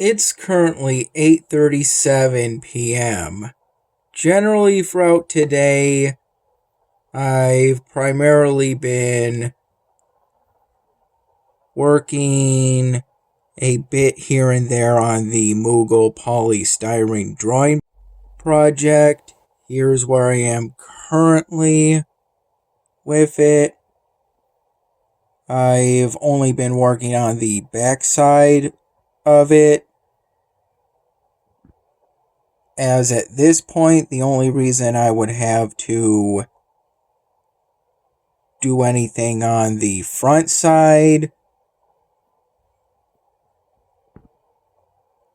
It's currently 8:37 p.m. Generally throughout today, I've primarily been working a bit here and there on the Moogle polystyrene drawing project. Here's where I am currently with it. I've only been working on the backside of it, as at this point the only reason I would have to do anything on the front side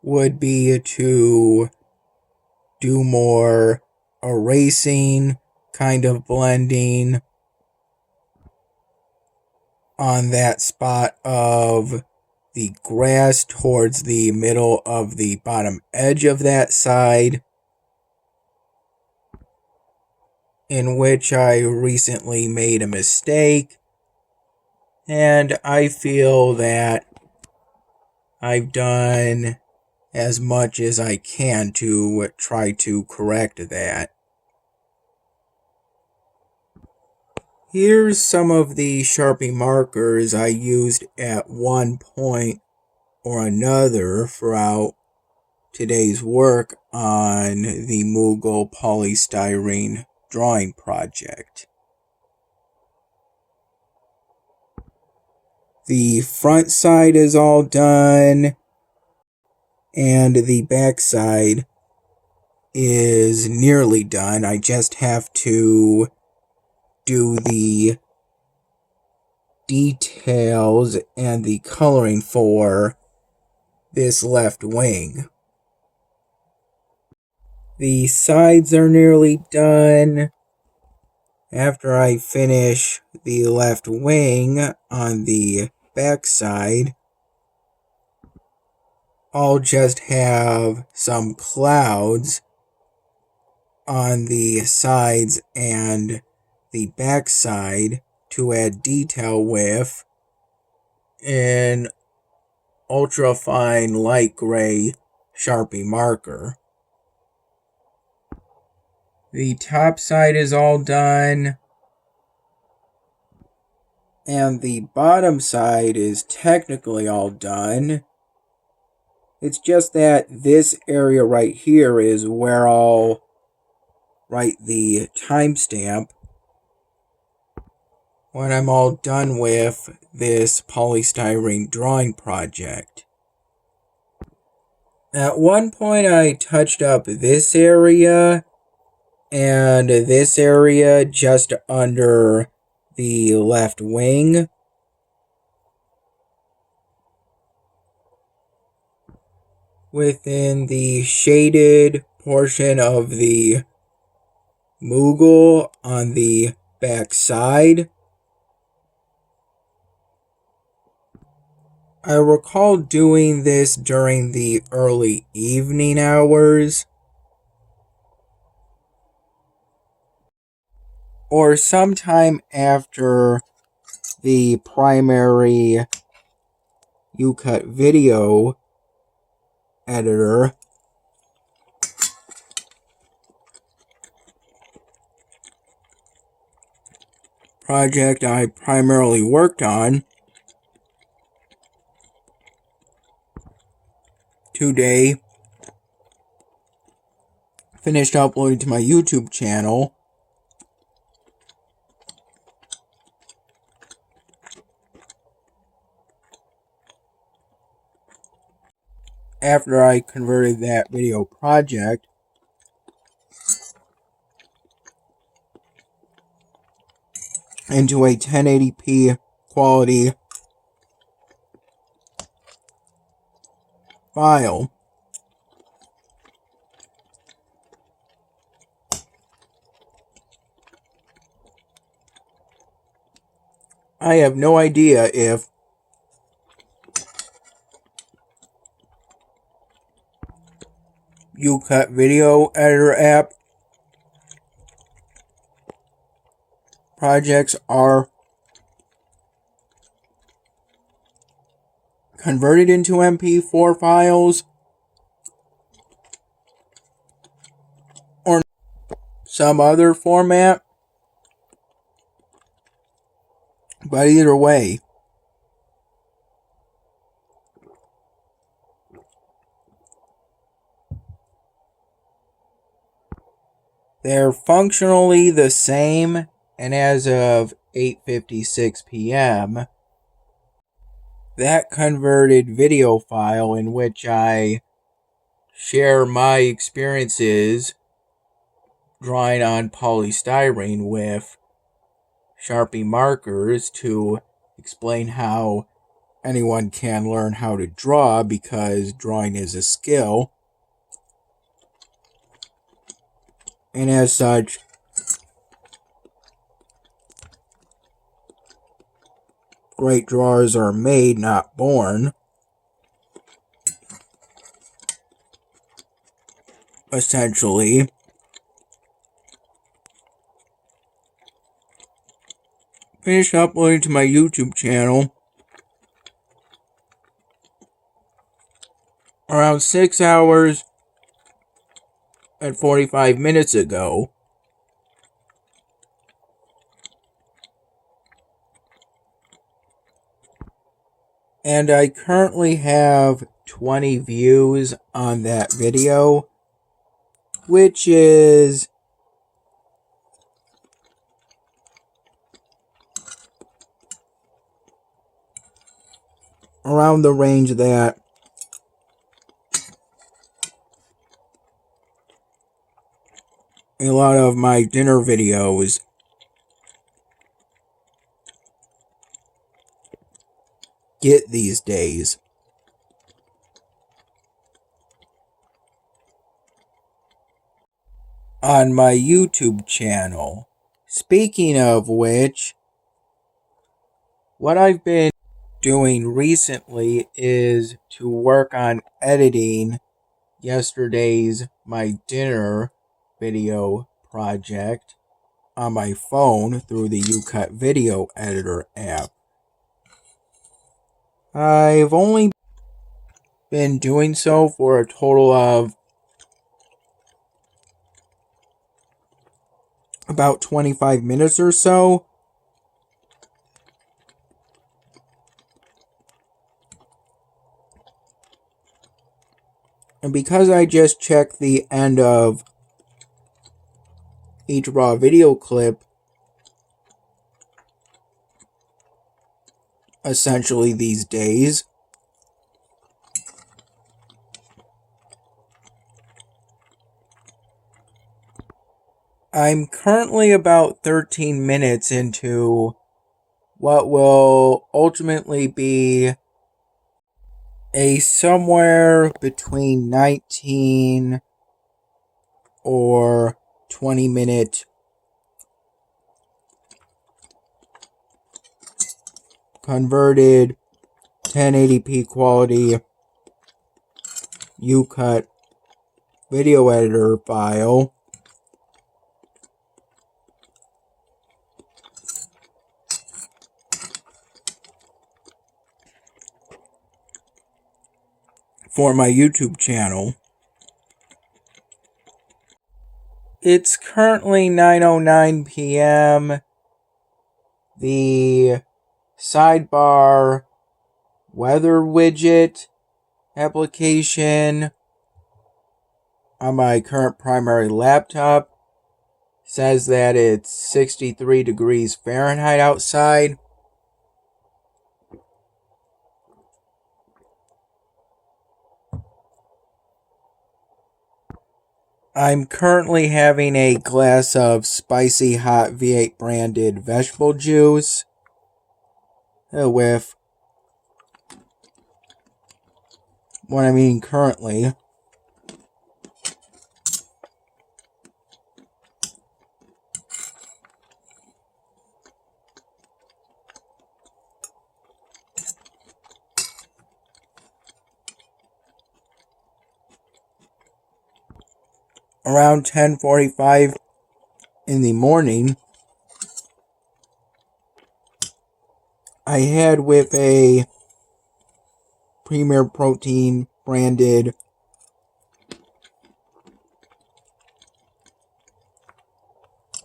would be to do more erasing, kind of blending on that spot of the grass towards the middle of the bottom edge of that side, in which I recently made a mistake, and I feel that I've done as much as I can to try to correct that. Here's some of the Sharpie markers I used at one point or another throughout today's work on the Moogle polystyrene drawing project. The front side is all done, and the back side is nearly done. I just have to do the details and the coloring for this left wing. The sides are nearly done. After I finish the left wing on the back side, I'll just have some clouds on the sides and the back side to add detail with an ultra fine light gray Sharpie marker. The top side is all done, and the bottom side is technically all done. It's just that this area right here is where I'll write the timestamp when I'm all done with this polystyrene drawing project. At one point I touched up this area and this area just under the left wing. Within the shaded portion of the Moogle on the back side. I recall doing this during the early evening hours, or sometime after the primary U-Cut video editor project I primarily worked on today finished uploading to my YouTube channel. After I converted that video project into a 1080p quality file. I have no idea if U-Cut video editor app projects are converted into MP4 files some other format. But either way, they're functionally the same, and as of 8:56 p.m., that converted video file in which I share my experiences drawing on polystyrene with Sharpie markers to explain how anyone can learn how to draw, because drawing is a skill. And as such, great drawers are made, not born. Essentially, finished uploading to my YouTube channel around 6 hours and 45 minutes ago. And I currently have 20 views on that video, which is around the range that a lot of my dinner videos get these days. On my YouTube channel. Speaking of which, what I've been doing recently is to work on editing yesterday's my dinner video project on my phone through the YouCut video editor app. I've only been doing so for a total of about 25 minutes or so. And because I just check the end of each raw video clip essentially these days, I'm currently about 13 minutes into what will ultimately be a somewhere between 19 or 20-minute converted 1080p quality YouCut video editor file for my YouTube channel. It's currently 9:09 p.m. The sidebar weather widget application on my current primary laptop says that it's 63 degrees Fahrenheit outside. I'm currently having a glass of spicy hot V8 branded vegetable juice with what I'm eating currently. Around 10:45 in the morning, I had with a Premier Protein branded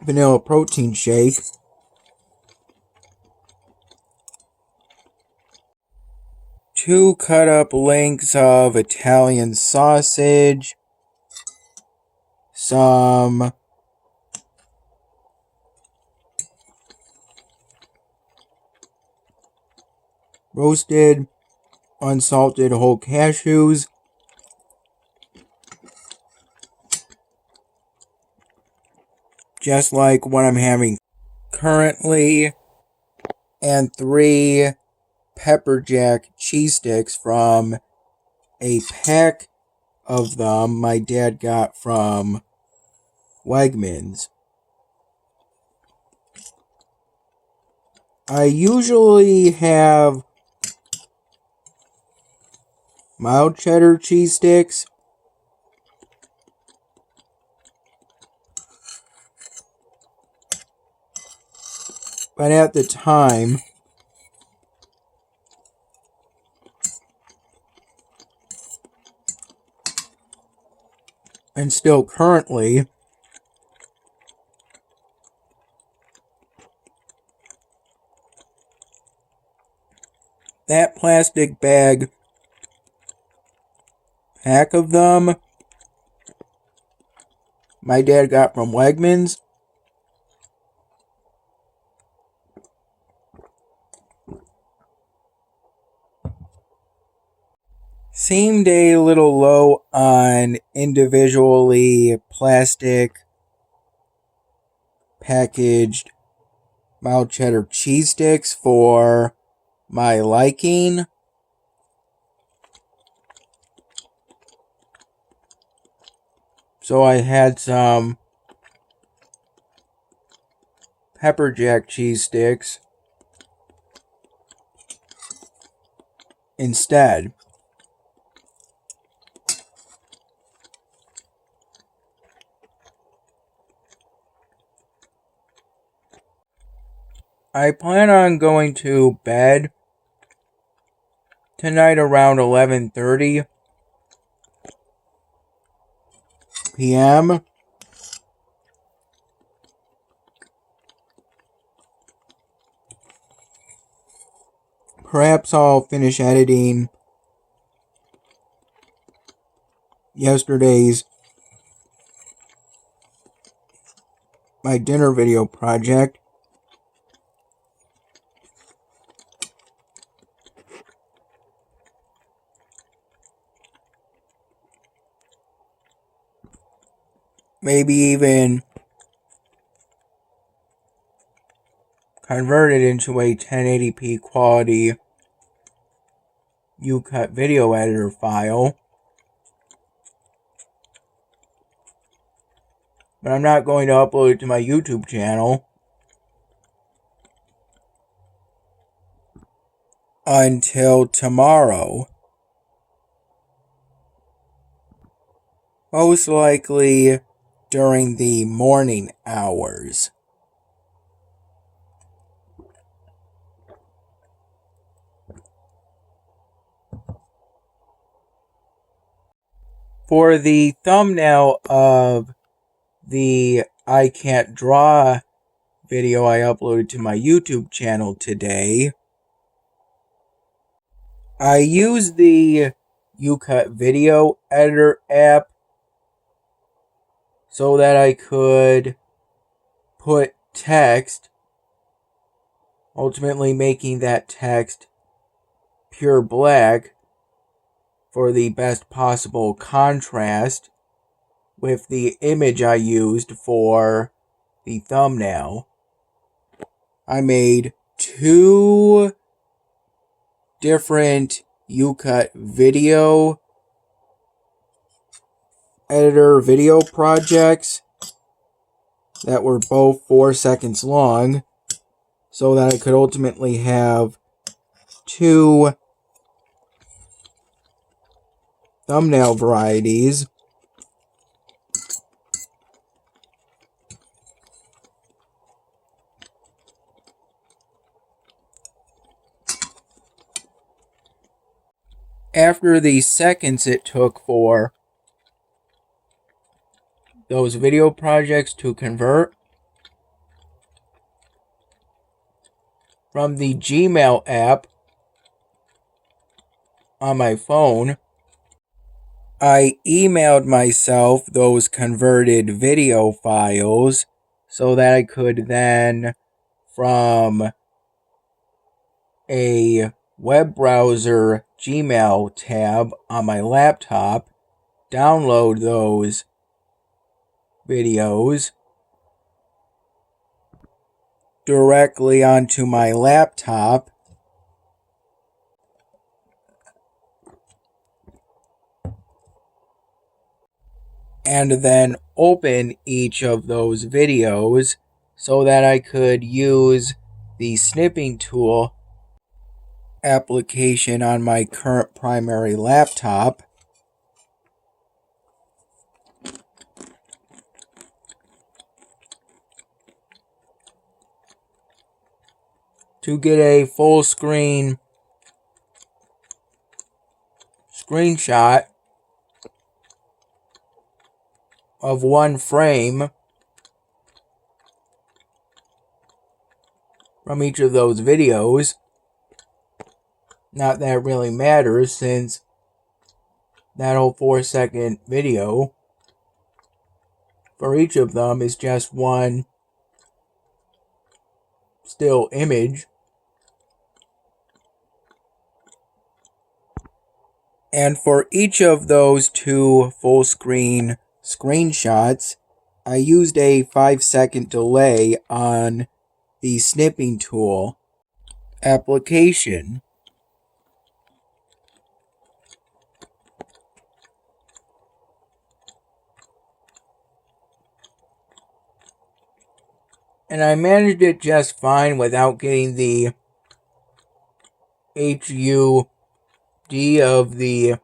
vanilla protein shake. Two cut up links of Italian sausage. Some roasted unsalted whole cashews. Just like what I'm having currently. And 3 pepper jack cheese sticks from a pack of them my dad got from Wegmans. I usually have mild cheddar cheese sticks, but at the time, and still currently, that plastic bag pack of them my dad got from Wegmans. Seemed a little low on individually plastic packaged mild cheddar cheese sticks for my liking. So I had some pepper jack cheese sticks instead. I plan on going to bed tonight around 11:30 p.m. Perhaps I'll finish editing yesterday's my dinner video project. Maybe even convert it into a 1080p quality UCut video editor file. But I'm not going to upload it to my YouTube channel until tomorrow. Most likely during the morning hours. For the thumbnail of the I Can't Draw video I uploaded to my YouTube channel today, I used the UCut video editor app so that I could put text, ultimately making that text pure black for the best possible contrast with the image I used for the thumbnail. I made 2 different UCut video editor video projects that were both 4 seconds long so that I could ultimately have 2 thumbnail varieties. After the seconds it took for those video projects to convert, from the Gmail app on my phone. I emailed myself those converted video files so that I could then, from a web browser Gmail tab on my laptop, download those videos directly onto my laptop and then open each of those videos so that I could use the snipping tool application on my current primary laptop to get a full screen screenshot of one frame from each of those videos. Not that it really matters, since that whole 4-second video for each of them is just one still image. And for each of those 2 full screen screenshots, I used a 5-second delay on the snipping tool application. And I managed it just fine without getting the HUD of the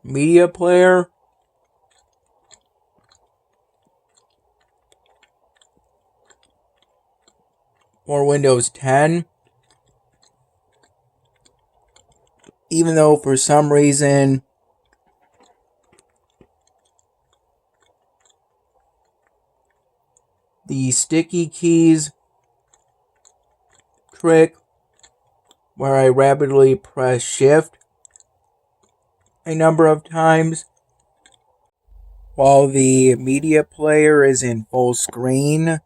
media player. For Windows 10. Even though for some reason the sticky keys trick, where I rapidly press shift a number of times while the media player is in full screen,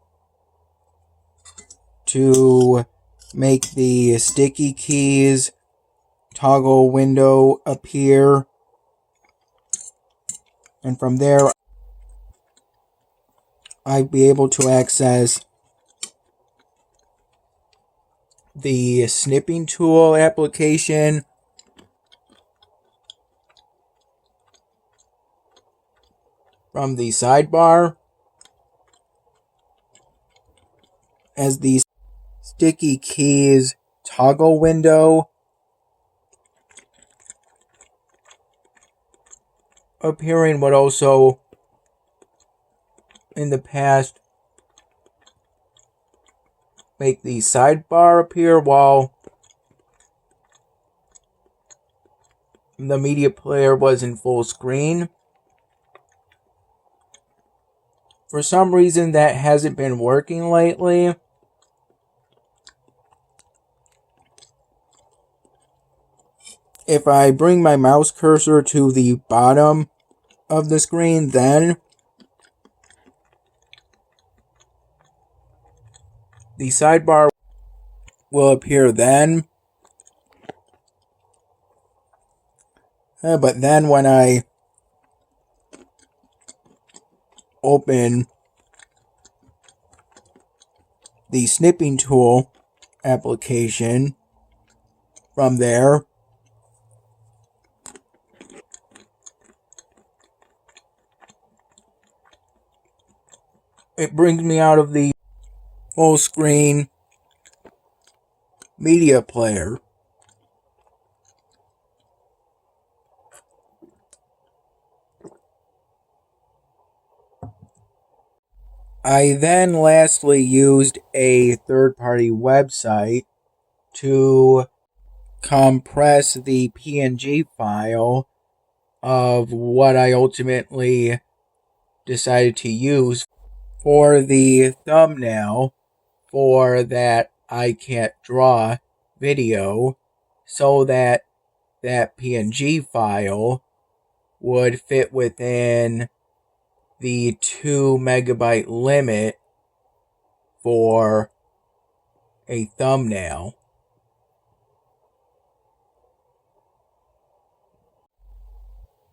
to make the sticky keys toggle window appear, and from there I'd be able to access the snipping tool application from the sidebar as the sticky keys toggle window appearing would also in the past make the sidebar appear while the media player was in full screen. For some reason that hasn't been working lately. If I bring my mouse cursor to the bottom of the screen, then the sidebar will appear then. But then when I open the snipping tool application from there, it brings me out of the full screen media player. I then lastly used a third-party website to compress the PNG file of what I ultimately decided to use for the thumbnail for that I can't draw video, so that PNG file would fit within the 2 megabyte limit for a thumbnail.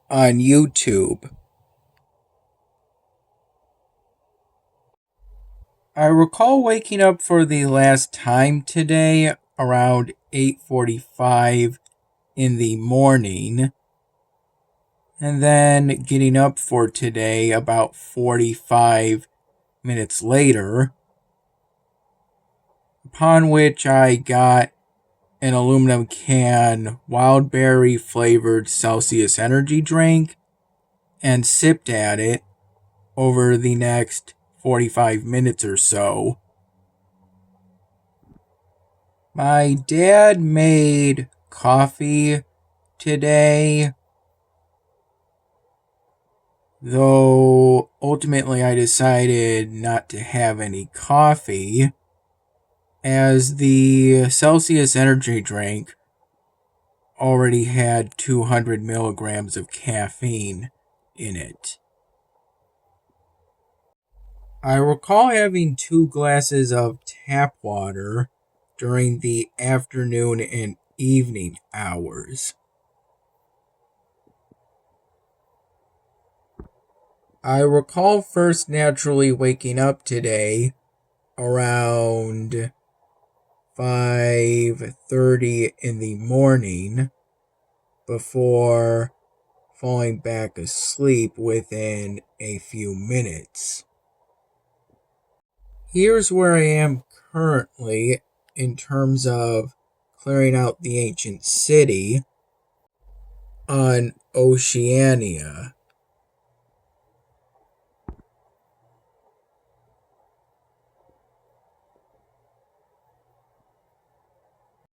On YouTube. I recall waking up for the last time today around 8:45 in the morning, and then getting up for today about 45 minutes later, upon which I got an aluminum can wild berry flavored Celsius energy drink and sipped at it over the next 45 minutes or so. My dad made coffee today, though ultimately I decided not to have any coffee, as the Celsius energy drink already had 200 milligrams of caffeine in it. I recall having 2 glasses of tap water during the afternoon and evening hours. I recall first naturally waking up today around 5:30 in the morning before falling back asleep within a few minutes. Here's where I am currently in terms of clearing out the ancient city on Oceania.